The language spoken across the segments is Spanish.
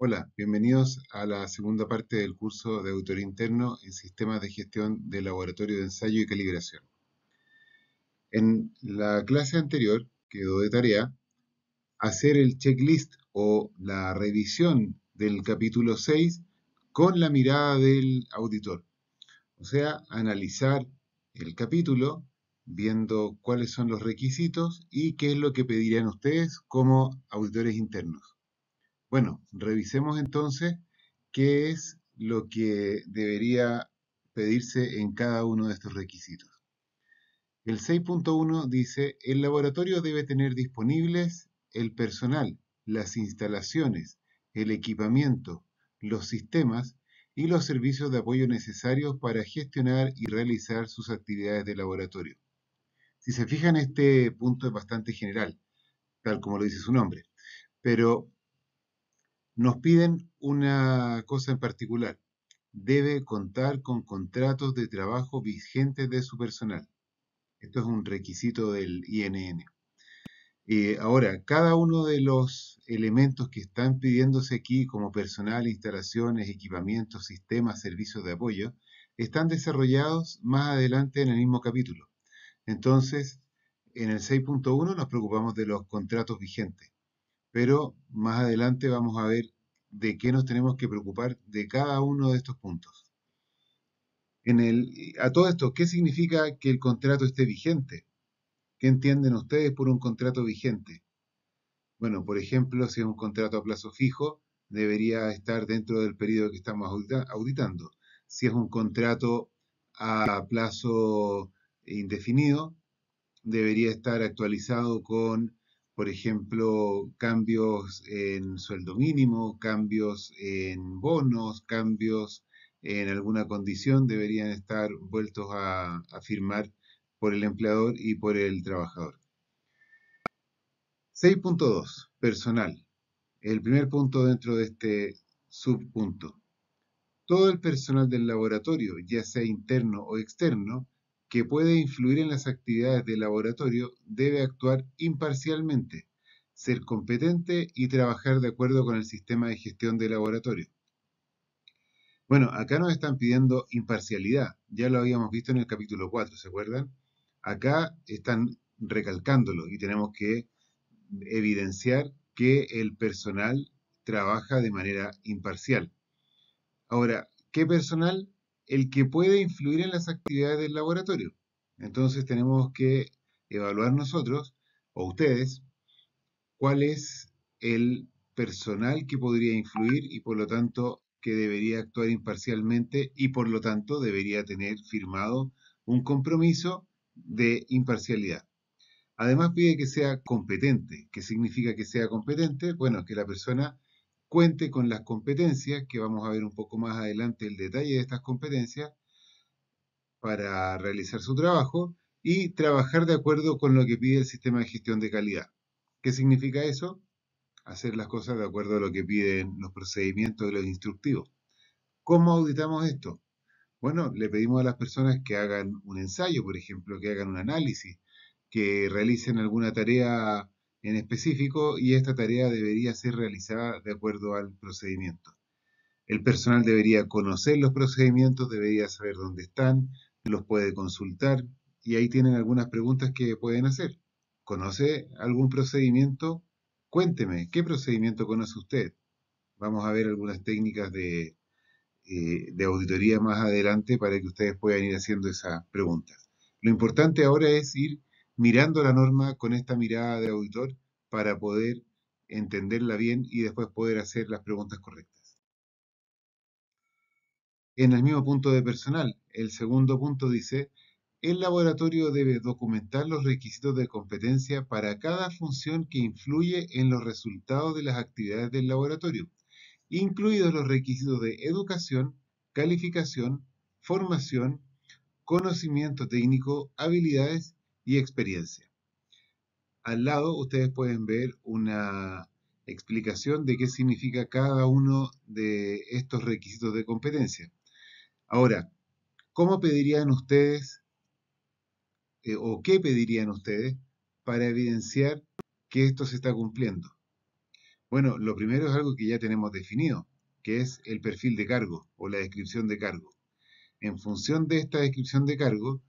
Hola, bienvenidos a la segunda parte del curso de auditoría interno en sistemas de gestión de laboratorio de ensayo y calibración. En la clase anterior quedó de tarea hacer el checklist o la revisión del capítulo 6 con la mirada del auditor. O sea, analizar el capítulo viendo cuáles son los requisitos y qué es lo que pedirían ustedes como auditores internos. Bueno, revisemos entonces qué es lo que debería pedirse en cada uno de estos requisitos. El 6.1 dice, el laboratorio debe tener disponibles el personal, las instalaciones, el equipamiento, los sistemas y los servicios de apoyo necesarios para gestionar y realizar sus actividades de laboratorio. Si se fijan, este punto es bastante general, tal como lo dice su nombre, pero nos piden una cosa en particular. Debe contar con contratos de trabajo vigentes de su personal. Esto es un requisito del INN. Ahora, cada uno de los elementos que están pidiéndose aquí, como personal, instalaciones, equipamientos, sistemas, servicios de apoyo, están desarrollados más adelante en el mismo capítulo. Entonces, en el 6.1 nos preocupamos de los contratos vigentes, pero más adelante vamos a ver de qué nos tenemos que preocupar de cada uno de estos puntos. A todo esto, ¿qué significa que el contrato esté vigente? ¿Qué entienden ustedes por un contrato vigente? Bueno, por ejemplo, si es un contrato a plazo fijo, debería estar dentro del periodo que estamos auditando. Si es un contrato a plazo indefinido, debería estar actualizado con, por ejemplo, cambios en sueldo mínimo, cambios en bonos, cambios en alguna condición, deberían estar vueltos a firmar por el empleador y por el trabajador. 6.2. Personal. El primer punto dentro de este subpunto. Todo el personal del laboratorio, ya sea interno o externo, que puede influir en las actividades del laboratorio, debe actuar imparcialmente, ser competente y trabajar de acuerdo con el sistema de gestión del laboratorio. Bueno, acá nos están pidiendo imparcialidad, ya lo habíamos visto en el capítulo 4, ¿se acuerdan? Acá están recalcándolo y tenemos que evidenciar que el personal trabaja de manera imparcial. Ahora, ¿qué personal? El que puede influir en las actividades del laboratorio. Entonces tenemos que evaluar nosotros, o ustedes, cuál es el personal que podría influir y por lo tanto que debería actuar imparcialmente y por lo tanto debería tener firmado un compromiso de imparcialidad. Además pide que sea competente. ¿Qué significa que sea competente? Bueno, que la persona cuente con las competencias, que vamos a ver un poco más adelante el detalle de estas competencias, para realizar su trabajo y trabajar de acuerdo con lo que pide el sistema de gestión de calidad. ¿Qué significa eso? Hacer las cosas de acuerdo a lo que piden los procedimientos y los instructivos. ¿Cómo auditamos esto? Bueno, le pedimos a las personas que hagan un ensayo, por ejemplo, que hagan un análisis, que realicen alguna tarea en específico y esta tarea debería ser realizada de acuerdo al procedimiento. El personal debería conocer los procedimientos, debería saber dónde están, los puede consultar y ahí tienen algunas preguntas que pueden hacer. ¿Conoce algún procedimiento? Cuénteme, ¿qué procedimiento conoce usted? Vamos a ver algunas técnicas de auditoría más adelante para que ustedes puedan ir haciendo esas preguntas. Lo importante ahora es ir mirando la norma con esta mirada de auditor para poder entenderla bien y después poder hacer las preguntas correctas. En el mismo punto de personal, el segundo punto dice, el laboratorio debe documentar los requisitos de competencia para cada función que influye en los resultados de las actividades del laboratorio, incluidos los requisitos de educación, calificación, formación, conocimiento técnico, habilidades y experiencia. Al lado ustedes pueden ver una explicación de qué significa cada uno de estos requisitos de competencia. Ahora, ¿cómo pedirían ustedes o qué pedirían ustedes para evidenciar que esto se está cumpliendo? Bueno, lo primero es algo que ya tenemos definido, que es el perfil de cargo o la descripción de cargo. En función de esta descripción de cargo,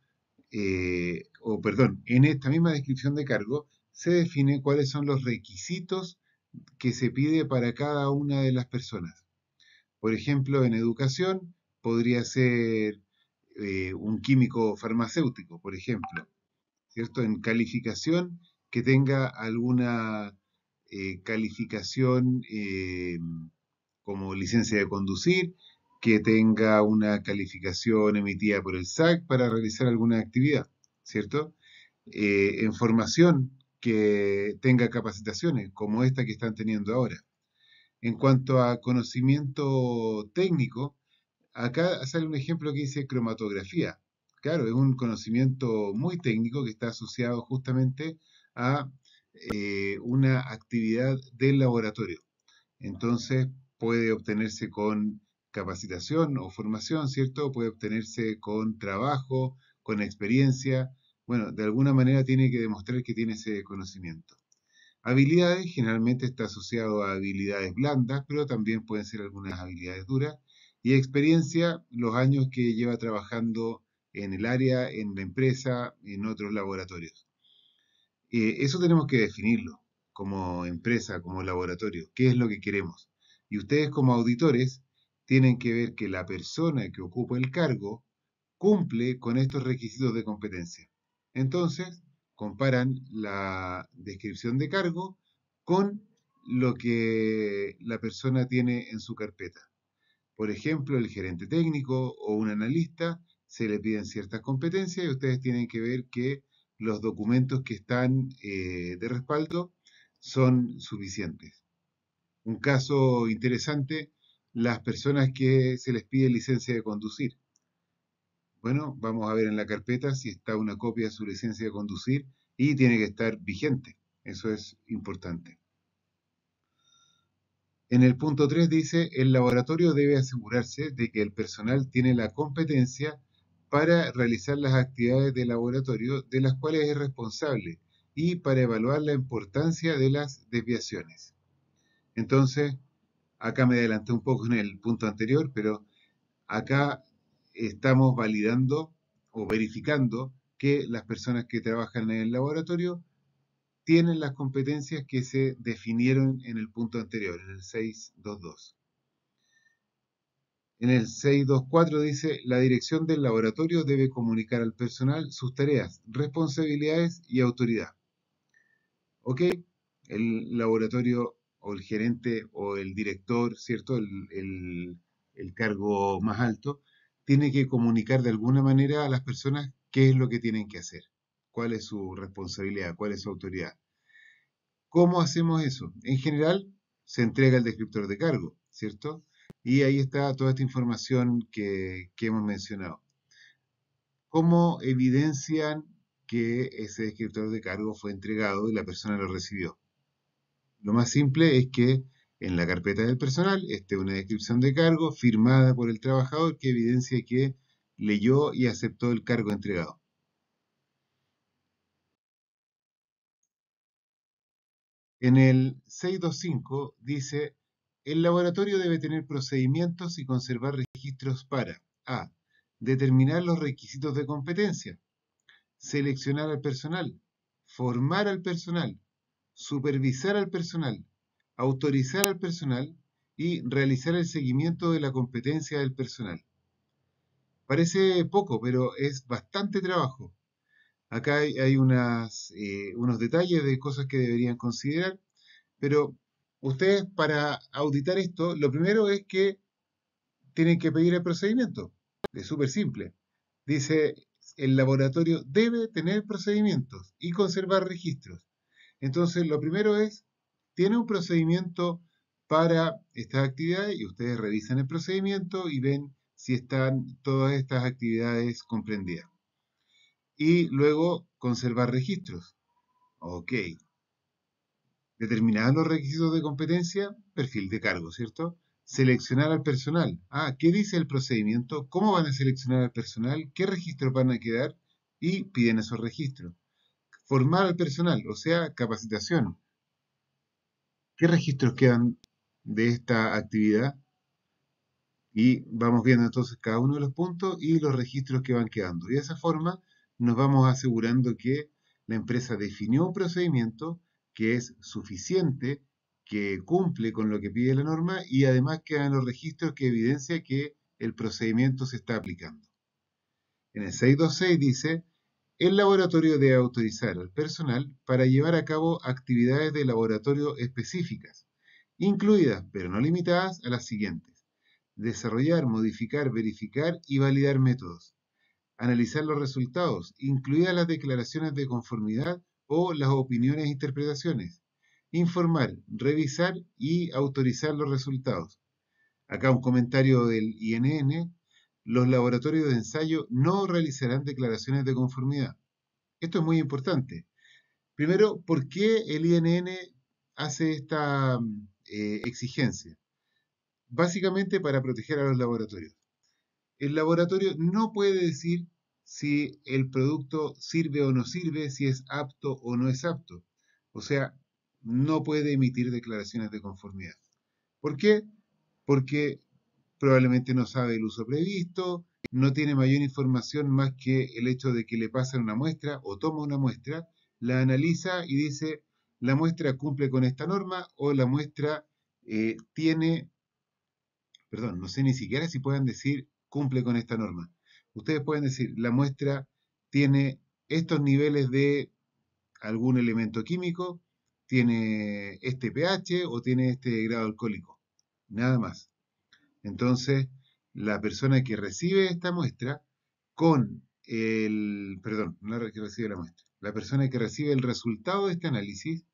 o perdón, en esta misma descripción de cargo, se define cuáles son los requisitos que se pide para cada una de las personas. Por ejemplo, en educación podría ser un químico farmacéutico, por ejemplo, ¿cierto? En calificación, que tenga alguna calificación como licencia de conducir, que tenga una calificación emitida por el SAC para realizar alguna actividad, ¿cierto? En formación, que tenga capacitaciones como esta que están teniendo ahora. En cuanto a conocimiento técnico, acá sale un ejemplo que dice cromatografía. Claro, es un conocimiento muy técnico que está asociado justamente a una actividad del laboratorio. Entonces, puede obtenerse con capacitación o formación, ¿cierto? Puede obtenerse con trabajo, con experiencia. Bueno, de alguna manera tiene que demostrar que tiene ese conocimiento. Habilidades generalmente está asociado a habilidades blandas, pero también pueden ser algunas habilidades duras. Y experiencia, los años que lleva trabajando en el área, en la empresa, en otros laboratorios. Eso tenemos que definirlo como empresa, como laboratorio. ¿Qué es lo que queremos? Y ustedes como auditores tienen que ver que la persona que ocupa el cargo cumple con estos requisitos de competencia. Entonces, comparan la descripción de cargo con lo que la persona tiene en su carpeta. Por ejemplo, el gerente técnico o un analista se le piden ciertas competencias y ustedes tienen que ver que los documentos que están de respaldo son suficientes. Un caso interesante, las personas que se les pide licencia de conducir. Bueno, vamos a ver en la carpeta si está una copia de su licencia de conducir y tiene que estar vigente. Eso es importante. En el punto 3 dice, el laboratorio debe asegurarse de que el personal tiene la competencia para realizar las actividades de laboratorio de las cuales es responsable y para evaluar la importancia de las desviaciones. Entonces, acá me adelanté un poco en el punto anterior, pero acá estamos validando o verificando que las personas que trabajan en el laboratorio tienen las competencias que se definieron en el punto anterior, en el 622. En el 624 dice, la dirección del laboratorio debe comunicar al personal sus tareas, responsabilidades y autoridad. ¿Ok? El laboratorio o el gerente o el director, ¿cierto? El cargo más alto, tiene que comunicar de alguna manera a las personas qué es lo que tienen que hacer, cuál es su responsabilidad, cuál es su autoridad. ¿Cómo hacemos eso? En general, se entrega el descriptor de cargo, ¿cierto? Y ahí está toda esta información que hemos mencionado. ¿Cómo evidencian que ese descriptor de cargo fue entregado y la persona lo recibió? Lo más simple es que en la carpeta del personal esté una descripción de cargo firmada por el trabajador que evidencie que leyó y aceptó el cargo entregado. En el 625 dice, el laboratorio debe tener procedimientos y conservar registros para A. Determinar los requisitos de competencia, seleccionar al personal, formar al personal, supervisar al personal, autorizar al personal y realizar el seguimiento de la competencia del personal. Parece poco, pero es bastante trabajo. Acá hay unos detalles de cosas que deberían considerar, pero ustedes para auditar esto, lo primero es que tienen que pedir el procedimiento. Es súper simple. Dice, el laboratorio debe tener procedimientos y conservar registros. Entonces, lo primero es, tiene un procedimiento para estas actividades y ustedes revisan el procedimiento y ven si están todas estas actividades comprendidas. Y luego, conservar registros. Ok. Determinados los requisitos de competencia, perfil de cargo, ¿cierto? Seleccionar al personal. Ah, ¿qué dice el procedimiento? ¿Cómo van a seleccionar al personal? ¿Qué registros van a quedar? Y piden esos registros. Formar al personal, o sea, capacitación. ¿Qué registros quedan de esta actividad? Y vamos viendo entonces cada uno de los puntos y los registros que van quedando. Y de esa forma nos vamos asegurando que la empresa definió un procedimiento que es suficiente, que cumple con lo que pide la norma y además quedan los registros que evidencia que el procedimiento se está aplicando. En el 626 dice, el laboratorio debe autorizar al personal para llevar a cabo actividades de laboratorio específicas, incluidas, pero no limitadas, a las siguientes: desarrollar, modificar, verificar y validar métodos, analizar los resultados, incluidas las declaraciones de conformidad o las opiniones e interpretaciones, informar, revisar y autorizar los resultados. Acá un comentario del INN: los laboratorios de ensayo no realizarán declaraciones de conformidad. Esto es muy importante. Primero, ¿por qué el INN hace esta exigencia? Básicamente para proteger a los laboratorios. El laboratorio no puede decir si el producto sirve o no sirve, si es apto o no es apto. O sea, no puede emitir declaraciones de conformidad. ¿Por qué? Porque probablemente no sabe el uso previsto, no tiene mayor información más que el hecho de que le pasan una muestra o toma una muestra, la analiza y dice, la muestra cumple con esta norma o la muestra tiene, perdón, no sé ni siquiera si pueden decir cumple con esta norma. Ustedes pueden decir, la muestra tiene estos niveles de algún elemento químico, tiene este pH o tiene este grado alcohólico. Nada más. Entonces, la persona que recibe esta muestra perdón, no la que recibe la muestra, la persona que recibe el resultado de este análisis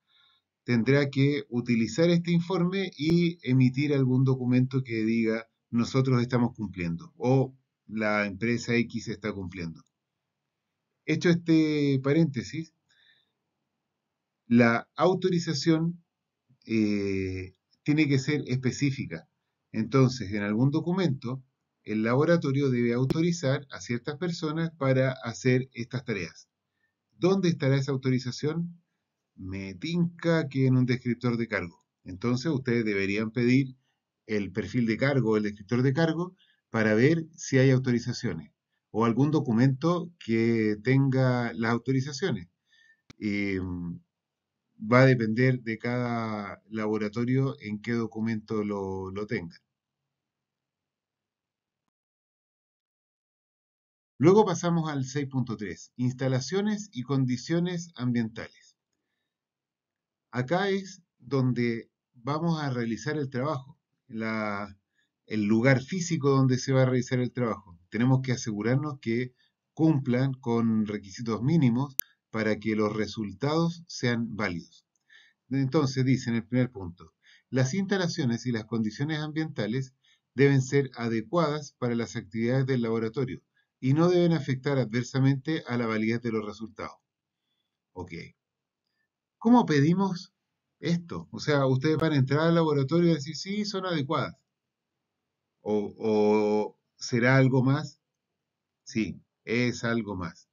tendrá que utilizar este informe y emitir algún documento que diga nosotros estamos cumpliendo o la empresa X está cumpliendo. Hecho este paréntesis, la autorización tiene que ser específica. Entonces, en algún documento, el laboratorio debe autorizar a ciertas personas para hacer estas tareas. ¿Dónde estará esa autorización? Me tinca que en un descriptor de cargo. Entonces, ustedes deberían pedir el perfil de cargo o el descriptor de cargo para ver si hay autorizaciones o algún documento que tenga las autorizaciones. Eh, Va a depender de cada laboratorio en qué documento lo tenga. Luego pasamos al 6.3, instalaciones y condiciones ambientales. Acá es donde vamos a realizar el trabajo, el lugar físico donde se va a realizar el trabajo. Tenemos que asegurarnos que cumplan con requisitos mínimos para que los resultados sean válidos. Entonces, dice en el primer punto, las instalaciones y las condiciones ambientales deben ser adecuadas para las actividades del laboratorio y no deben afectar adversamente a la validez de los resultados. Ok. ¿Cómo pedimos esto? O sea, ustedes van a entrar al laboratorio y decir, sí, son adecuadas. ¿O será algo más? Sí, es algo más.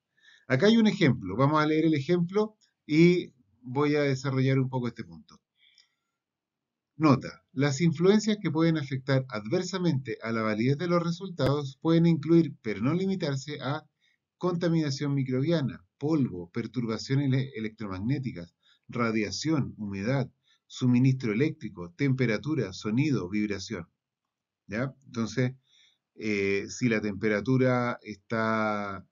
Acá hay un ejemplo. Vamos a leer el ejemplo y voy a desarrollar un poco este punto. Nota: las influencias que pueden afectar adversamente a la validez de los resultados pueden incluir, pero no limitarse a, contaminación microbiana, polvo, perturbaciones electromagnéticas, radiación, humedad, suministro eléctrico, temperatura, sonido, vibración. ¿Ya? Entonces, si la temperatura está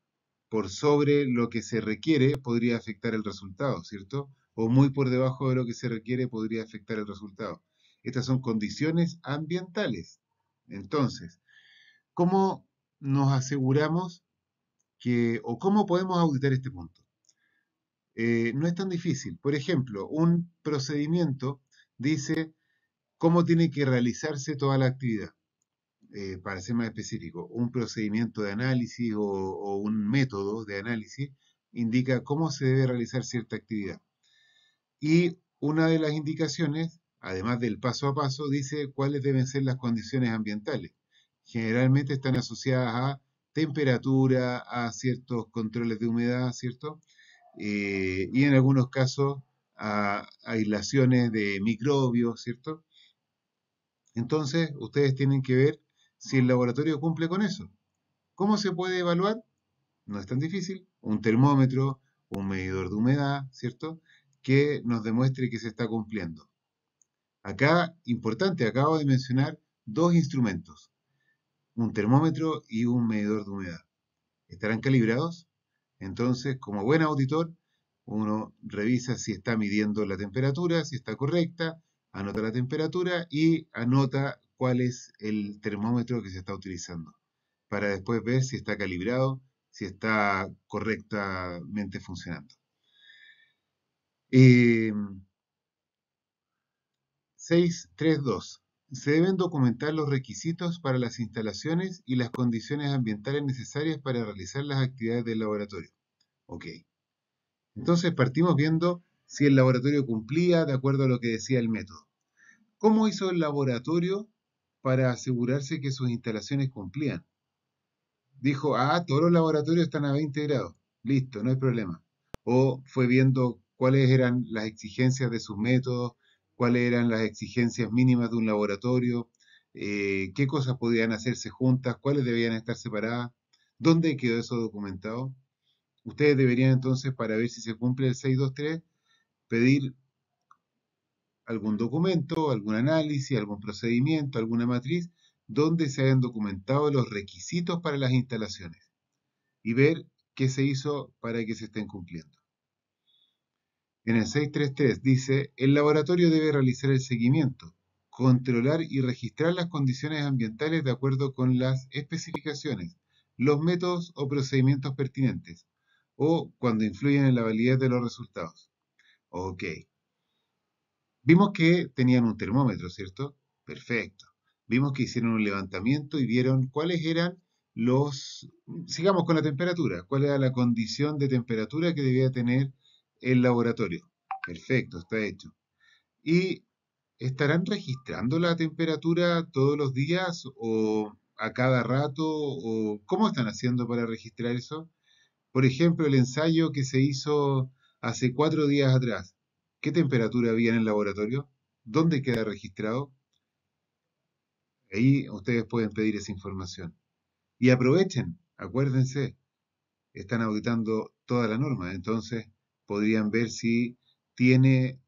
por sobre lo que se requiere, podría afectar el resultado, ¿cierto? O muy por debajo de lo que se requiere, podría afectar el resultado. Estas son condiciones ambientales. Entonces, ¿cómo nos aseguramos o cómo podemos auditar este punto? No es tan difícil. Por ejemplo, un procedimiento dice cómo tiene que realizarse toda la actividad. Para ser más específico, un procedimiento de análisis o un método de análisis indica cómo se debe realizar cierta actividad. Y una de las indicaciones, además del paso a paso, dice cuáles deben ser las condiciones ambientales. Generalmente están asociadas a temperatura, a ciertos controles de humedad, ¿cierto? Y en algunos casos a aislaciones de microbios, ¿cierto? Entonces, ustedes tienen que ver si el laboratorio cumple con eso. ¿Cómo se puede evaluar? No es tan difícil. Un termómetro, un medidor de humedad, ¿cierto? Que nos demuestre que se está cumpliendo. Acá, importante, acabo de mencionar dos instrumentos, un termómetro y un medidor de humedad. ¿Estarán calibrados? Entonces, como buen auditor, uno revisa si está midiendo la temperatura, si está correcta, anota la temperatura y anota cuál es el termómetro que se está utilizando, para después ver si está calibrado, si está correctamente funcionando. Eh, 6.3.2. Se deben documentar los requisitos para las instalaciones y las condiciones ambientales necesarias para realizar las actividades del laboratorio. Ok. Entonces partimos viendo si el laboratorio cumplía de acuerdo a lo que decía el método. ¿Cómo hizo el laboratorio para asegurarse que sus instalaciones cumplían? Dijo, todos los laboratorios están a 20 grados. Listo, no hay problema. O fue viendo cuáles eran las exigencias de sus métodos, cuáles eran las exigencias mínimas de un laboratorio, qué cosas podían hacerse juntas, cuáles debían estar separadas, dónde quedó eso documentado. Ustedes deberían entonces, para ver si se cumple el 623, pedir algún documento, algún análisis, algún procedimiento, alguna matriz, donde se hayan documentado los requisitos para las instalaciones y ver qué se hizo para que se estén cumpliendo. En el 633 dice, el laboratorio debe realizar el seguimiento, controlar y registrar las condiciones ambientales de acuerdo con las especificaciones, los métodos o procedimientos pertinentes, o cuando influyen en la validez de los resultados. Ok. Vimos que tenían un termómetro, ¿cierto? Perfecto. Vimos que hicieron un levantamiento y vieron cuáles eran los... Sigamos con la temperatura. ¿Cuál era la condición de temperatura que debía tener el laboratorio? Perfecto, está hecho. ¿Y estarán registrando la temperatura todos los días o a cada rato? ¿O cómo están haciendo para registrar eso? Por ejemplo, el ensayo que se hizo hace 4 días atrás. ¿Qué temperatura había en el laboratorio? ¿Dónde queda registrado? Ahí ustedes pueden pedir esa información. Y aprovechen, acuérdense, están auditando toda la norma, entonces podrían ver si tiene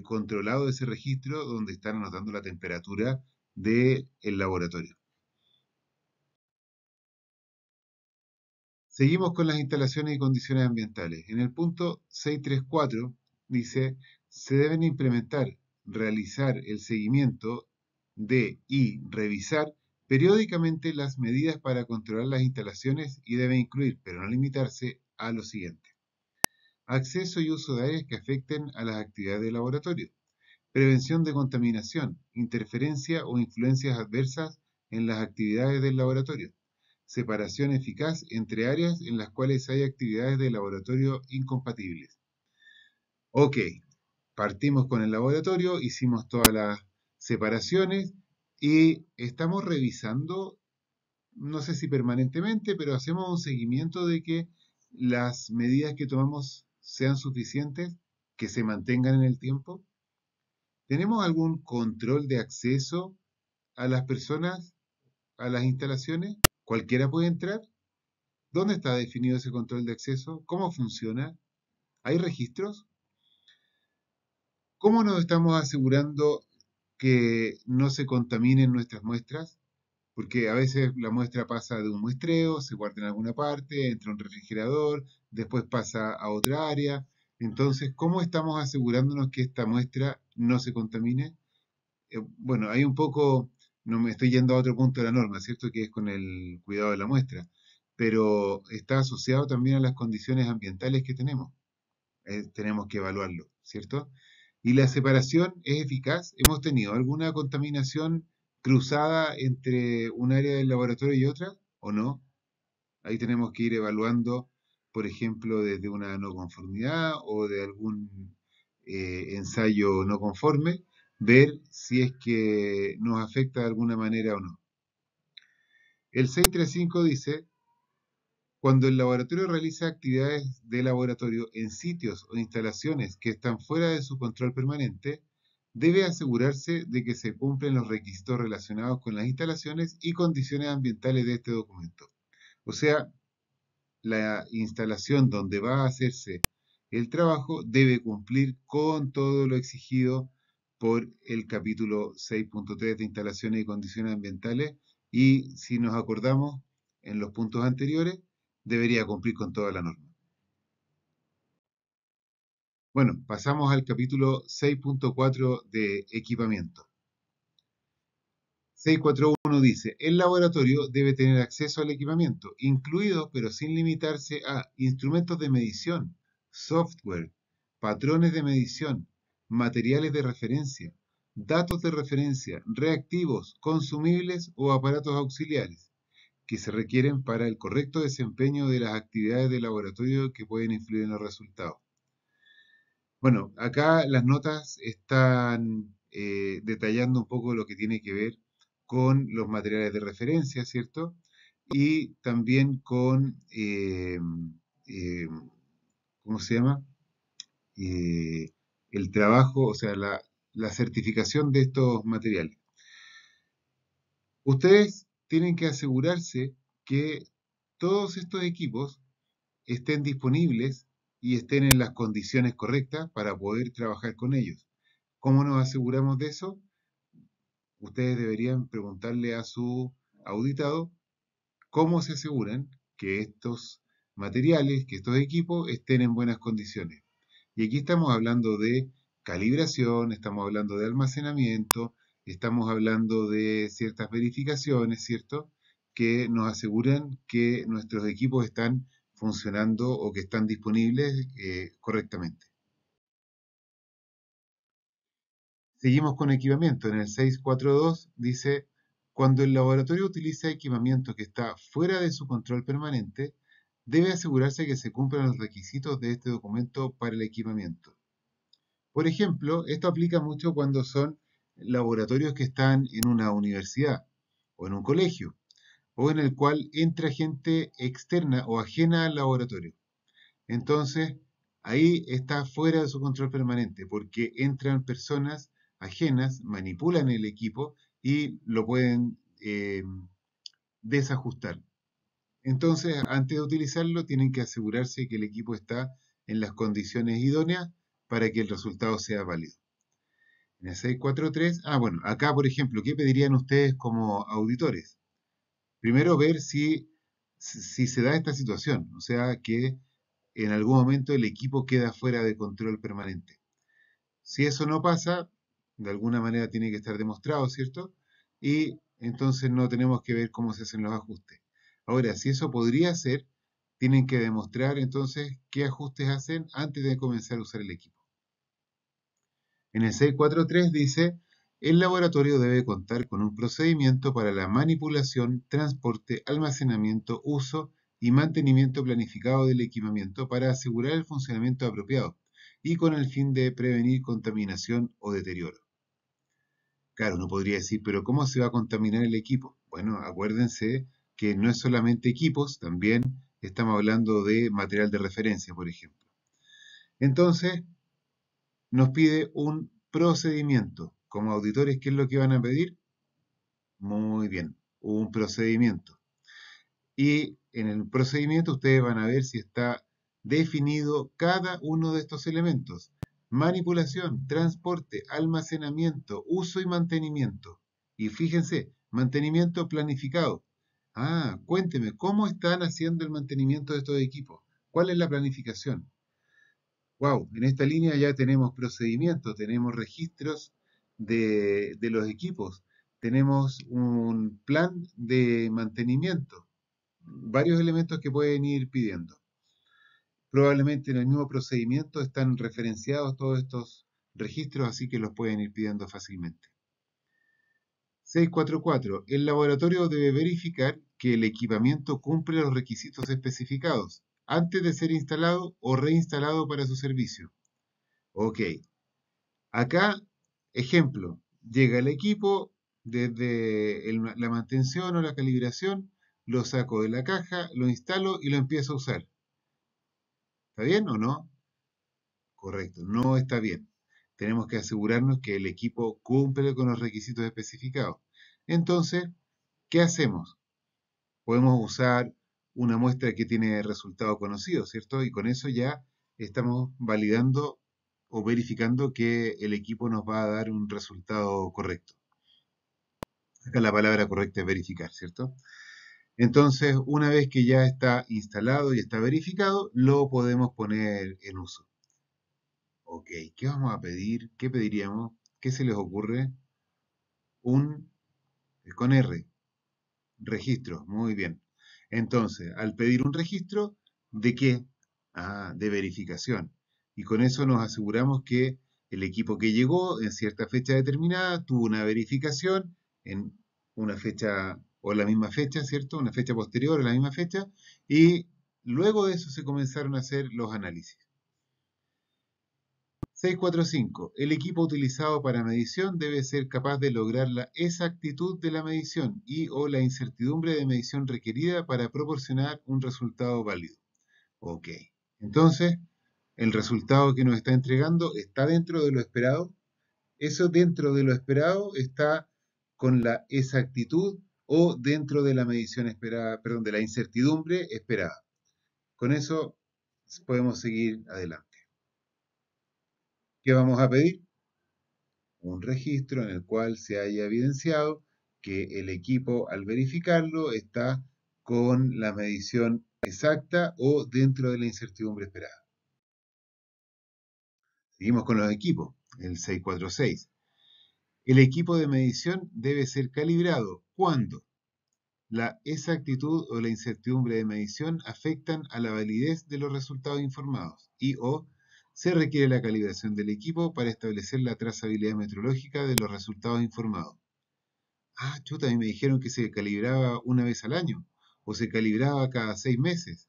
controlado ese registro donde están anotando la temperatura del laboratorio. Seguimos con las instalaciones y condiciones ambientales. En el punto 634 dice, se deben implementar, realizar el seguimiento de y revisar periódicamente las medidas para controlar las instalaciones y debe incluir, pero no limitarse, a lo siguiente. Acceso y uso de áreas que afecten a las actividades del laboratorio. Prevención de contaminación, interferencia o influencias adversas en las actividades del laboratorio. Separación eficaz entre áreas en las cuales hay actividades de laboratorio incompatibles. Ok, partimos con el laboratorio, hicimos todas las separaciones y estamos revisando, no sé si permanentemente, pero hacemos un seguimiento de que las medidas que tomamos sean suficientes, que se mantengan en el tiempo. ¿Tenemos algún control de acceso a las personas, a las instalaciones? ¿Cualquiera puede entrar? ¿Dónde está definido ese control de acceso? ¿Cómo funciona? ¿Hay registros? ¿Cómo nos estamos asegurando que no se contaminen nuestras muestras? Porque a veces la muestra pasa de un muestreo, se guarda en alguna parte, entra a un refrigerador, después pasa a otra área. Entonces, ¿cómo estamos asegurándonos que esta muestra no se contamine? Bueno, hay un poco, no me estoy yendo a otro punto de la norma, ¿cierto? Que es con el cuidado de la muestra, pero está asociado también a las condiciones ambientales que tenemos. Tenemos que evaluarlo, ¿cierto? ¿Y la separación es eficaz? ¿Hemos tenido alguna contaminación cruzada entre un área del laboratorio y otra o no? Ahí tenemos que ir evaluando, por ejemplo, desde una no conformidad o de algún ensayo no conforme, ver si es que nos afecta de alguna manera o no. El 635 dice, Cuando el laboratorio realiza actividades de laboratorio en sitios o instalaciones que están fuera de su control permanente, debe asegurarse de que se cumplen los requisitos relacionados con las instalaciones y condiciones ambientales de este documento. O sea, la instalación donde va a hacerse el trabajo debe cumplir con todo lo exigido por el capítulo 6.3 de instalaciones y condiciones ambientales y si nos acordamos en los puntos anteriores, debería cumplir con toda la norma. Bueno, pasamos al capítulo 6.4 de equipamiento. 641 dice, el laboratorio debe tener acceso al equipamiento, incluido pero sin limitarse a instrumentos de medición, software, patrones de medición, materiales de referencia, datos de referencia, reactivos, consumibles o aparatos auxiliares que se requieren para el correcto desempeño de las actividades de laboratorio que pueden influir en los resultados. Bueno, acá las notas están detallando un poco lo que tiene que ver con los materiales de referencia, ¿cierto? Y también con, eh, ¿cómo se llama? Eh, el trabajo, o sea, la certificación de estos materiales. Ustedes tienen que asegurarse que todos estos equipos estén disponibles y estén en las condiciones correctas para poder trabajar con ellos. ¿Cómo nos aseguramos de eso? Ustedes deberían preguntarle a su auditado cómo se aseguran que estos materiales, que estos equipos estén en buenas condiciones. Y aquí estamos hablando de calibración, estamos hablando de almacenamiento, estamos hablando de ciertas verificaciones, ¿cierto? Que nos aseguran que nuestros equipos están funcionando o que están disponibles correctamente. Seguimos con equipamiento. En el 642 dice, cuando el laboratorio utiliza equipamiento que está fuera de su control permanente, debe asegurarse que se cumplan los requisitos de este documento para el equipamiento. Por ejemplo, esto aplica mucho cuando son laboratorios que están en una universidad o en un colegio, o en el cual entra gente externa o ajena al laboratorio. Entonces, ahí está fuera de su control permanente, porque entran personas ajenas, manipulan el equipo y lo pueden desajustar. Entonces, antes de utilizarlo, tienen que asegurarse que el equipo está en las condiciones idóneas para que el resultado sea válido. En el 643, bueno, acá por ejemplo, ¿qué pedirían ustedes como auditores? Primero ver si se da esta situación, o sea, que en algún momento el equipo queda fuera de control permanente. Si eso no pasa, de alguna manera tiene que estar demostrado, ¿cierto? Y entonces no tenemos que ver cómo se hacen los ajustes. Ahora, si eso podría ser, tienen que demostrar entonces qué ajustes hacen antes de comenzar a usar el equipo. En el 643 dice, el laboratorio debe contar con un procedimiento para la manipulación, transporte, almacenamiento, uso y mantenimiento planificado del equipamiento para asegurar el funcionamiento apropiado y con el fin de prevenir contaminación o deterioro. Claro, uno podría decir, pero ¿cómo se va a contaminar el equipo? Bueno, acuérdense que no es solamente equipos, también estamos hablando de material de referencia, por ejemplo. Entonces, nos pide un procedimiento. Como auditores, ¿qué es lo que van a pedir? Muy bien, un procedimiento. Y en el procedimiento ustedes van a ver si está definido cada uno de estos elementos. Manipulación, transporte, almacenamiento, uso y mantenimiento. Y fíjense, mantenimiento planificado. Cuénteme, ¿cómo están haciendo el mantenimiento de estos equipos? ¿Cuál es la planificación? Wow, en esta línea ya tenemos procedimientos, tenemos registros de los equipos, tenemos un plan de mantenimiento, varios elementos que pueden ir pidiendo. Probablemente en el mismo procedimiento están referenciados todos estos registros, así que los pueden ir pidiendo fácilmente. 644. El laboratorio debe verificar que el equipamiento cumple los requisitos especificados antes de ser instalado o reinstalado para su servicio. Ok, acá, ejemplo, llega el equipo desde la mantención o la calibración, lo saco de la caja, lo instalo y lo empiezo a usar. ¿Está bien o no? Correcto, no está bien. Tenemos que asegurarnos que el equipo cumple con los requisitos especificados. Entonces, ¿qué hacemos? Podemos usar una muestra que tiene resultado conocido, ¿cierto? Y con eso ya estamos validando o verificando que el equipo nos va a dar un resultado correcto. Acá la palabra correcta es verificar, ¿cierto? Entonces, una vez que ya está instalado y está verificado, lo podemos poner en uso. Ok, ¿qué vamos a pedir? ¿Qué pediríamos? ¿Qué se les ocurre? Un, con R, registro, muy bien. Entonces, al pedir un registro, ¿de qué? Ah, de verificación. Y con eso nos aseguramos que el equipo que llegó en cierta fecha determinada tuvo una verificación en una fecha o la misma fecha, ¿cierto? Una fecha posterior a la misma fecha. Y luego de eso se comenzaron a hacer los análisis. 645. El equipo utilizado para medición debe ser capaz de lograr la exactitud de la medición y o la incertidumbre de medición requerida para proporcionar un resultado válido. Ok. Entonces, el resultado que nos está entregando está dentro de lo esperado. Eso dentro de lo esperado está con la exactitud o dentro de la medición esperada, perdón, de la incertidumbre esperada. Con eso podemos seguir adelante. ¿Qué vamos a pedir? Un registro en el cual se haya evidenciado que el equipo al verificarlo está con la medición exacta o dentro de la incertidumbre esperada. Seguimos con los equipos, el 646. El equipo de medición debe ser calibrado cuando la exactitud o la incertidumbre de medición afectan a la validez de los resultados informados y o se requiere la calibración del equipo para establecer la trazabilidad metrológica de los resultados informados. Ah, chuta, a mí me dijeron que se calibraba una vez al año o se calibraba cada 6 meses.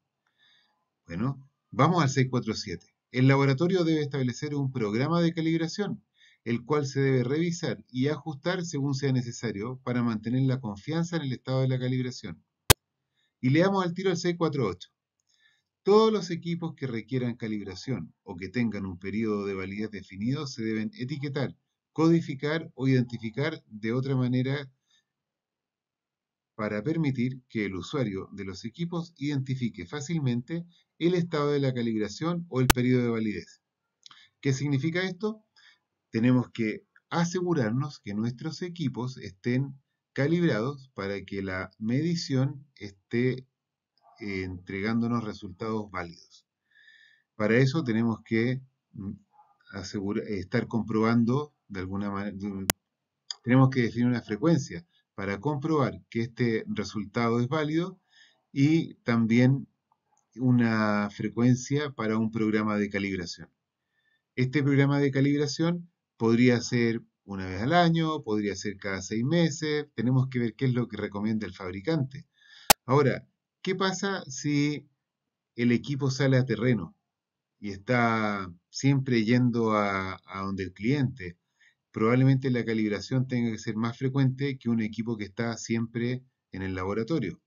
Bueno, vamos al 647. El laboratorio debe establecer un programa de calibración, el cual se debe revisar y ajustar según sea necesario para mantener la confianza en el estado de la calibración. Y leamos al tiro el 648. Todos los equipos que requieran calibración o que tengan un periodo de validez definido se deben etiquetar, codificar o identificar de otra manera para permitir que el usuario de los equipos identifique fácilmente el estado de la calibración o el periodo de validez. ¿Qué significa esto? Tenemos que asegurarnos que nuestros equipos estén calibrados para que la medición esté entregándonos resultados válidos. Para eso tenemos que estar comprobando de alguna manera, tenemos que definir una frecuencia para comprobar que este resultado es válido y también una frecuencia para un programa de calibración. Este programa de calibración podría ser una vez al año, podría ser cada 6 meses, tenemos que ver qué es lo que recomienda el fabricante. Ahora, ¿qué pasa si el equipo sale a terreno y está siempre yendo a donde el cliente? Probablemente la calibración tenga que ser más frecuente que un equipo que está siempre en el laboratorio.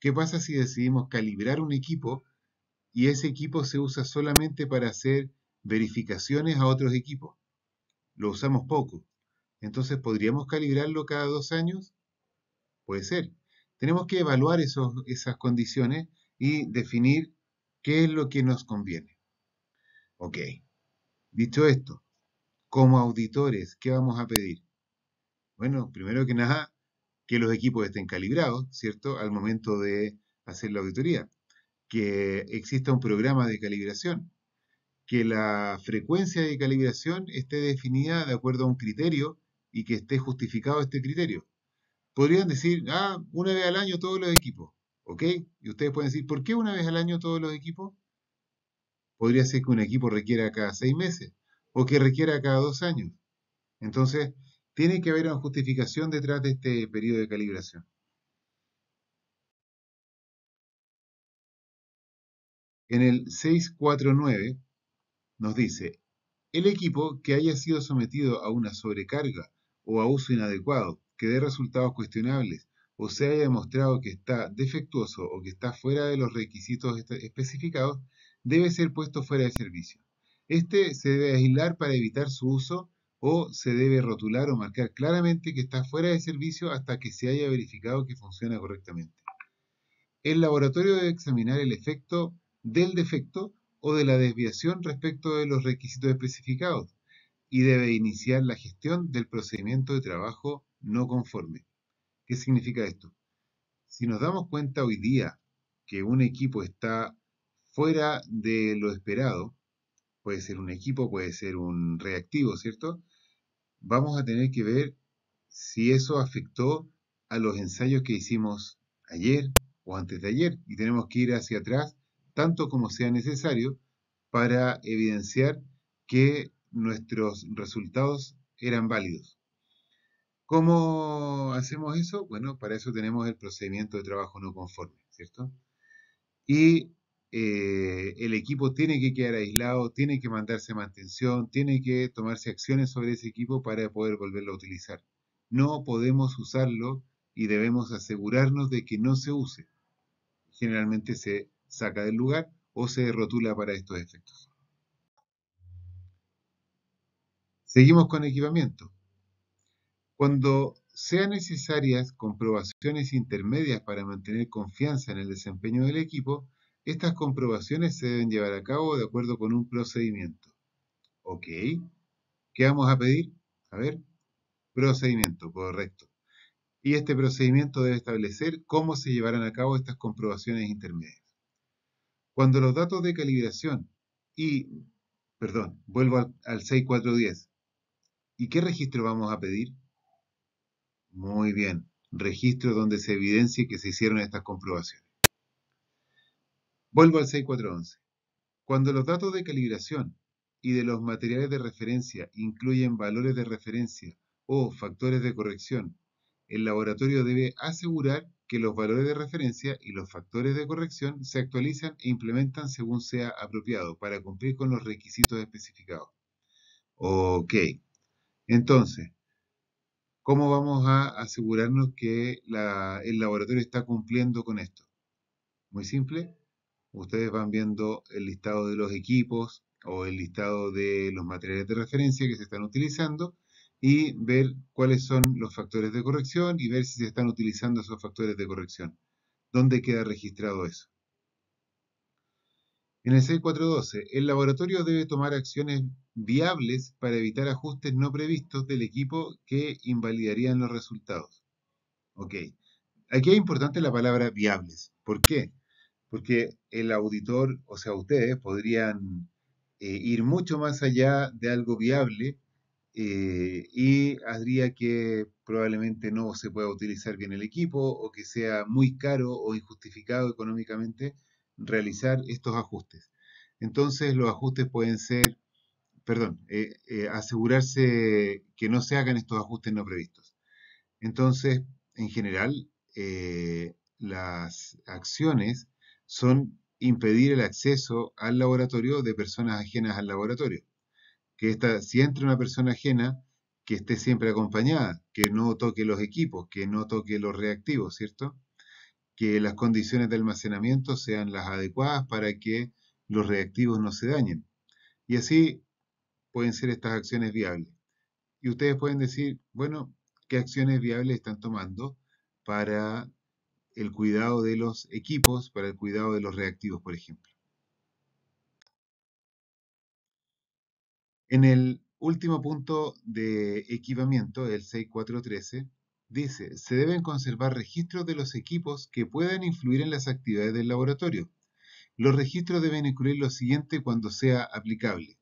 ¿Qué pasa si decidimos calibrar un equipo y ese equipo se usa solamente para hacer verificaciones a otros equipos? Lo usamos poco. Entonces, ¿podríamos calibrarlo cada 2 años? Puede ser. Tenemos que evaluar esas condiciones y definir qué es lo que nos conviene. Ok, dicho esto, como auditores, ¿qué vamos a pedir? Bueno, primero que nada, que los equipos estén calibrados, ¿cierto? Al momento de hacer la auditoría. Que exista un programa de calibración. Que la frecuencia de calibración esté definida de acuerdo a un criterio y que esté justificado este criterio. Podrían decir, una vez al año todos los equipos, ¿ok? Y ustedes pueden decir, ¿por qué una vez al año todos los equipos? Podría ser que un equipo requiera cada 6 meses o que requiera cada 2 años. Entonces, tiene que haber una justificación detrás de este periodo de calibración. En el 649 nos dice, el equipo que haya sido sometido a una sobrecarga o a uso inadecuado, que dé resultados cuestionables o se haya demostrado que está defectuoso o que está fuera de los requisitos especificados, debe ser puesto fuera de servicio. Este se debe aislar para evitar su uso o se debe rotular o marcar claramente que está fuera de servicio hasta que se haya verificado que funciona correctamente. El laboratorio debe examinar el efecto del defecto o de la desviación respecto de los requisitos especificados y debe iniciar la gestión del procedimiento de trabajo no conforme. ¿Qué significa esto? Si nos damos cuenta hoy día que un equipo está fuera de lo esperado, puede ser un equipo, puede ser un reactivo, ¿cierto? Vamos a tener que ver si eso afectó a los ensayos que hicimos ayer o antes de ayer y tenemos que ir hacia atrás tanto como sea necesario para evidenciar que nuestros resultados eran válidos. ¿Cómo hacemos eso? Bueno, para eso tenemos el procedimiento de trabajo no conforme, ¿cierto? Y el equipo tiene que quedar aislado, tiene que mandarse mantención, tiene que tomarse acciones sobre ese equipo para poder volverlo a utilizar. No podemos usarlo y debemos asegurarnos de que no se use. Generalmente se saca del lugar o se rotula para estos efectos. Seguimos con equipamiento. Cuando sean necesarias comprobaciones intermedias para mantener confianza en el desempeño del equipo, estas comprobaciones se deben llevar a cabo de acuerdo con un procedimiento. ¿Ok? ¿Qué vamos a pedir? A ver, procedimiento, correcto. Y este procedimiento debe establecer cómo se llevarán a cabo estas comprobaciones intermedias. Cuando los datos de calibración y, perdón, vuelvo al 6410. ¿Y qué registro vamos a pedir? Muy bien, registro donde se evidencie que se hicieron estas comprobaciones. Vuelvo al 6411. Cuando los datos de calibración y de los materiales de referencia incluyen valores de referencia o factores de corrección, el laboratorio debe asegurar que los valores de referencia y los factores de corrección se actualizan e implementan según sea apropiado para cumplir con los requisitos especificados. Ok, entonces, ¿cómo vamos a asegurarnos que el laboratorio está cumpliendo con esto? Muy simple, ustedes van viendo el listado de los equipos o el listado de los materiales de referencia que se están utilizando y ver cuáles son los factores de corrección y ver si se están utilizando esos factores de corrección. ¿Dónde queda registrado eso? En el 6412, el laboratorio debe tomar acciones viables para evitar ajustes no previstos del equipo que invalidarían los resultados. Ok, aquí es importante la palabra viables. ¿Por qué? Porque el auditor, o sea, ustedes podrían ir mucho más allá de algo viable y habría que probablemente no se pueda utilizar bien el equipo o que sea muy caro o injustificado económicamente realizar estos ajustes. Entonces, los ajustes pueden ser, perdón, asegurarse que no se hagan estos ajustes no previstos. Entonces, en general, las acciones son impedir el acceso al laboratorio de personas ajenas al laboratorio. Si entra una persona ajena, que esté siempre acompañada, que no toque los equipos, que no toque los reactivos, ¿cierto? Que las condiciones de almacenamiento sean las adecuadas para que los reactivos no se dañen. Y así pueden ser estas acciones viables. Y ustedes pueden decir, bueno, ¿qué acciones viables están tomando para el cuidado de los equipos, para el cuidado de los reactivos, por ejemplo? En el último punto de equipamiento, el 6413, dice, se deben conservar registros de los equipos que puedan influir en las actividades del laboratorio. Los registros deben incluir lo siguiente cuando sea aplicable.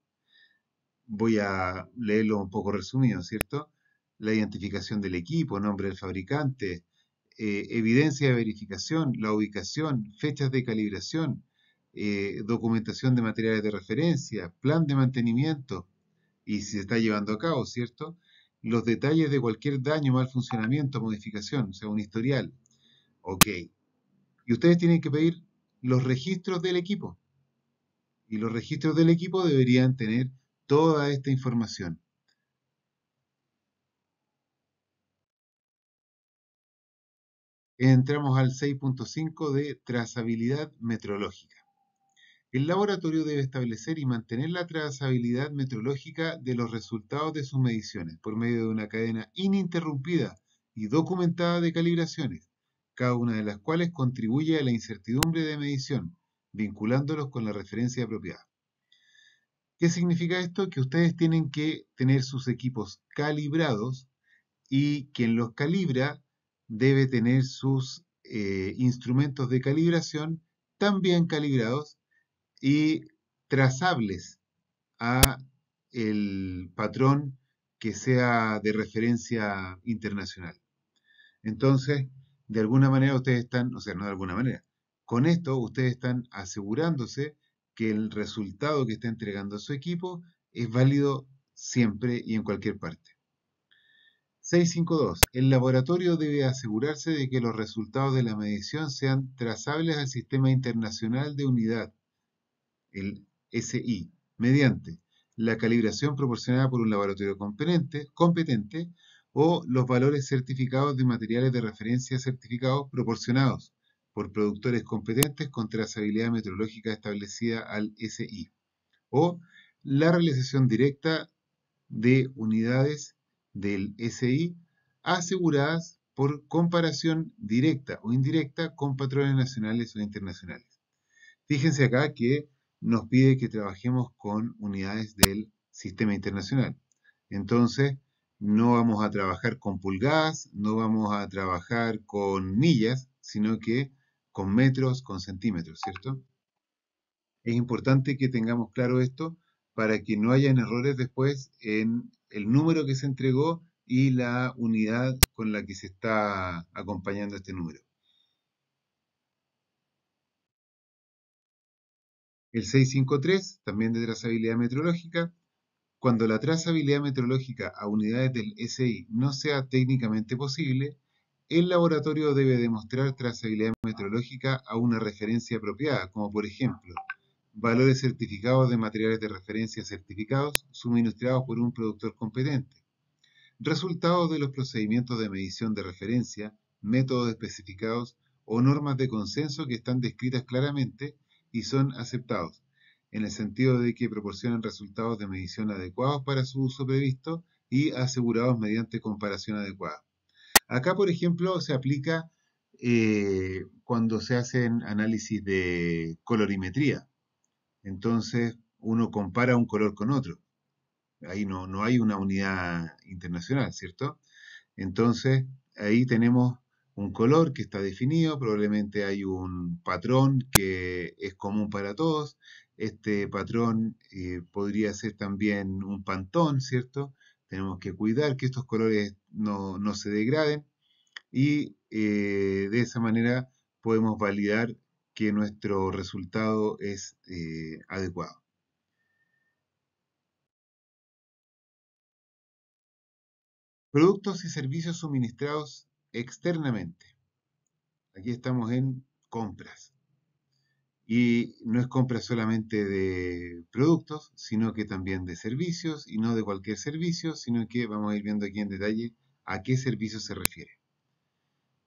Voy a leerlo un poco resumido, ¿cierto? La identificación del equipo, nombre del fabricante, evidencia de verificación, la ubicación, fechas de calibración, documentación de materiales de referencia, plan de mantenimiento y si se está llevando a cabo, ¿cierto? Los detalles de cualquier daño, mal funcionamiento, modificación, o sea, un historial. Ok. Y ustedes tienen que pedir los registros del equipo. Y los registros del equipo deberían tener toda esta información. Entramos al 6.5 de trazabilidad metrológica. El laboratorio debe establecer y mantener la trazabilidad metrológica de los resultados de sus mediciones por medio de una cadena ininterrumpida y documentada de calibraciones, cada una de las cuales contribuye a la incertidumbre de medición, vinculándolos con la referencia apropiada. ¿Qué significa esto? Que ustedes tienen que tener sus equipos calibrados y quien los calibra debe tener sus instrumentos de calibración también calibrados y trazables a el patrón que sea de referencia internacional. Entonces, de alguna manera ustedes están, o sea, no de alguna manera, con esto ustedes están asegurándose que el resultado que está entregando su equipo es válido siempre y en cualquier parte. 6.5.2. El laboratorio debe asegurarse de que los resultados de la medición sean trazables al Sistema Internacional de Unidad, el SI, mediante la calibración proporcionada por un laboratorio competente o los valores certificados de materiales de referencia certificados proporcionados por productores competentes con trazabilidad metrológica establecida al SI, o la realización directa de unidades del SI aseguradas por comparación directa o indirecta con patrones nacionales o internacionales. Fíjense acá que nos pide que trabajemos con unidades del sistema internacional. Entonces, no vamos a trabajar con pulgadas, no vamos a trabajar con millas, sino que con metros, con centímetros, ¿cierto? Es importante que tengamos claro esto para que no hayan errores después en el número que se entregó y la unidad con la que se está acompañando este número. El 653, también de trazabilidad metrológica. Cuando la trazabilidad metrológica a unidades del SI no sea técnicamente posible, el laboratorio debe demostrar trazabilidad metrológica a una referencia apropiada, como por ejemplo, valores certificados de materiales de referencia certificados suministrados por un productor competente, resultados de los procedimientos de medición de referencia, métodos especificados o normas de consenso que están descritas claramente y son aceptados, en el sentido de que proporcionan resultados de medición adecuados para su uso previsto y asegurados mediante comparación adecuada. Acá, por ejemplo, se aplica cuando se hacen análisis de colorimetría. Entonces, uno compara un color con otro. Ahí no hay una unidad internacional, ¿cierto? Entonces, ahí tenemos un color que está definido, probablemente hay un patrón que es común para todos. Este patrón podría ser también un pantón, ¿cierto? Tenemos que cuidar que estos colores no se degraden y de esa manera podemos validar que nuestro resultado es adecuado. Productos y servicios suministrados externamente. Aquí estamos en compras. Y no es compra solamente de productos, sino que también de servicios, y no de cualquier servicio, sino que vamos a ir viendo aquí en detalle a qué servicio se refiere.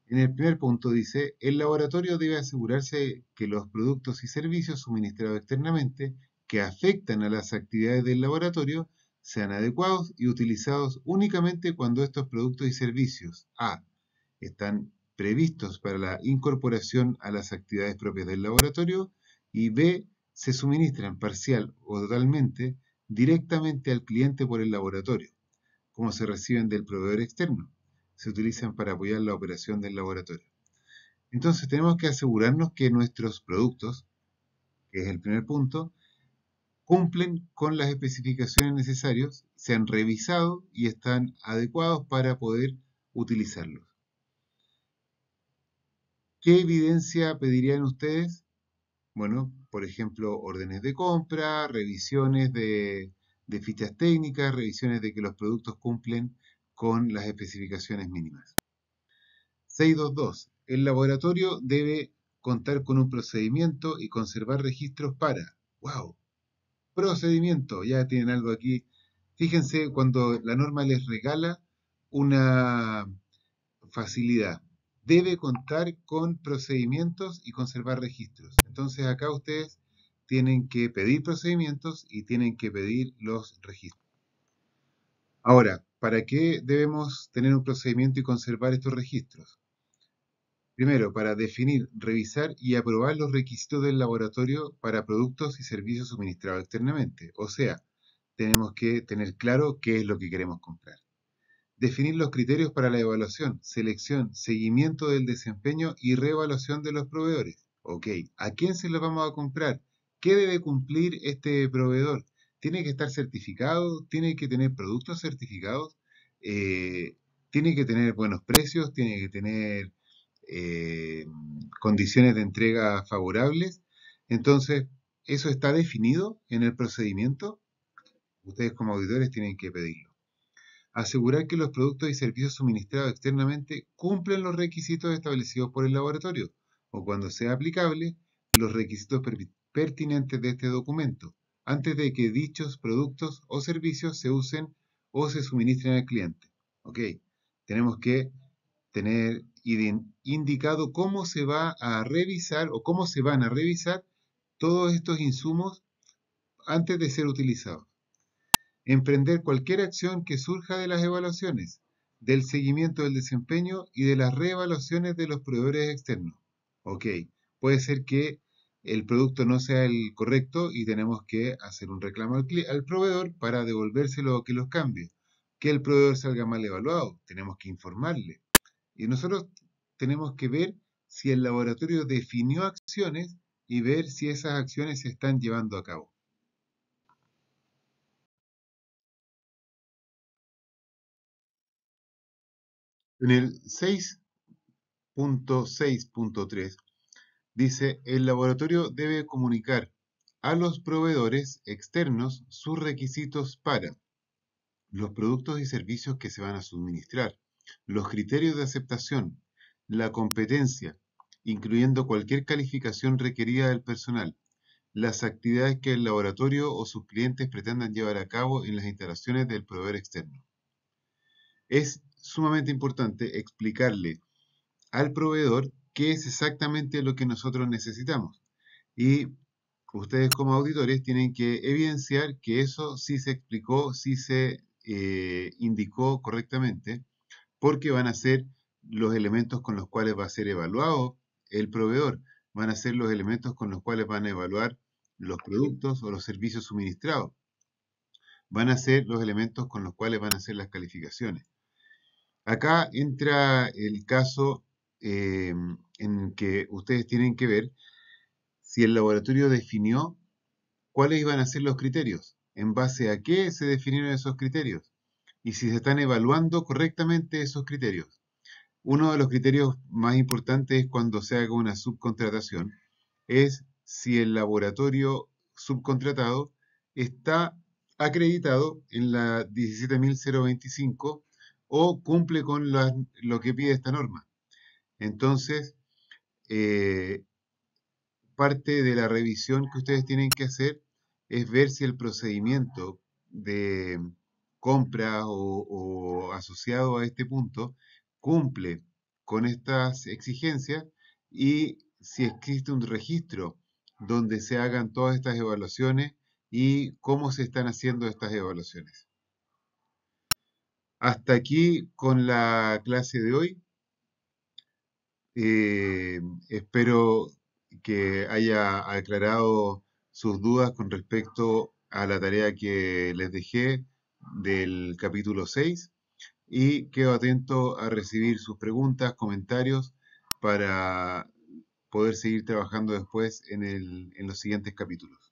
En el primer punto dice, el laboratorio debe asegurarse que los productos y servicios suministrados externamente que afectan a las actividades del laboratorio sean adecuados y utilizados únicamente cuando estos productos y servicios a. están previstos para la incorporación a las actividades propias del laboratorio y b. se suministran parcial o totalmente directamente al cliente por el laboratorio, como se reciben del proveedor externo. Se utilizan para apoyar la operación del laboratorio. Entonces tenemos que asegurarnos que nuestros productos, que es el primer punto, cumplen con las especificaciones necesarias, se han revisado y están adecuados para poder utilizarlos. ¿Qué evidencia pedirían ustedes? Bueno, por ejemplo, órdenes de compra, revisiones de fichas técnicas, revisiones de que los productos cumplen con las especificaciones mínimas. 6.2.2. El laboratorio debe contar con un procedimiento y conservar registros para. ¡Wow! Procedimiento, ya tienen algo aquí. Fíjense cuando la norma les regala una facilidad. debe contar con procedimientos y conservar registros. Entonces acá ustedes tienen que pedir procedimientos y tienen que pedir los registros. Ahora, ¿para qué debemos tener un procedimiento y conservar estos registros? Primero, para definir, revisar y aprobar los requisitos del laboratorio para productos y servicios suministrados externamente. O sea, tenemos que tener claro qué es lo que queremos comprar. Definir los criterios para la evaluación, selección, seguimiento del desempeño y reevaluación de los proveedores. Ok, ¿a quién se los vamos a comprar? ¿Qué debe cumplir este proveedor? ¿Tiene que estar certificado? ¿Tiene que tener productos certificados? Eh, ¿Tiene que tener buenos precios? ¿Tiene que tener eh, condiciones de entrega favorables? Entonces, ¿eso está definido en el procedimiento? Ustedes como auditores tienen que pedirlo. Asegurar que los productos y servicios suministrados externamente cumplen los requisitos establecidos por el laboratorio o, cuando sea aplicable, los requisitos pertinentes de este documento, antes de que dichos productos o servicios se usen o se suministren al cliente. ¿Ok? Tenemos que tener indicado cómo se va a revisar o cómo se van a revisar todos estos insumos antes de ser utilizados. Emprender cualquier acción que surja de las evaluaciones, del seguimiento del desempeño y de las reevaluaciones de los proveedores externos. Ok, puede ser que el producto no sea el correcto y tenemos que hacer un reclamo al proveedor para devolvérselo o que los cambie. Que el proveedor salga mal evaluado, tenemos que informarle. Y nosotros tenemos que ver si el laboratorio definió acciones y ver si esas acciones se están llevando a cabo. En el 6.6.3 dice, el laboratorio debe comunicar a los proveedores externos sus requisitos para los productos y servicios que se van a suministrar, los criterios de aceptación, la competencia, incluyendo cualquier calificación requerida del personal, las actividades que el laboratorio o sus clientes pretendan llevar a cabo en las instalaciones del proveedor externo. Es sumamente importante explicarle al proveedor qué es exactamente lo que nosotros necesitamos. Y ustedes como auditores tienen que evidenciar que eso sí se explicó, sí se indicó correctamente, porque van a ser los elementos con los cuales va a ser evaluado el proveedor, van a ser los elementos con los cuales van a evaluar los productos o los servicios suministrados, van a ser los elementos con los cuales van a hacer las calificaciones. Acá entra el caso en que ustedes tienen que ver si el laboratorio definió cuáles iban a ser los criterios, en base a qué se definieron esos criterios y si se están evaluando correctamente esos criterios. Uno de los criterios más importantes es cuando se haga una subcontratación, es si el laboratorio subcontratado está acreditado en la 17.025 o cumple con lo que pide esta norma. Entonces, eh, parte de la revisión que ustedes tienen que hacer es ver si el procedimiento de compra o asociado a este punto cumple con estas exigencias y si existe un registro donde se hagan todas estas evaluaciones y cómo se están haciendo estas evaluaciones. Hasta aquí con la clase de hoy. Eh, Espero que haya aclarado sus dudas con respecto a la tarea que les dejé del capítulo 6 y quedo atento a recibir sus preguntas, comentarios para poder seguir trabajando después en los siguientes capítulos.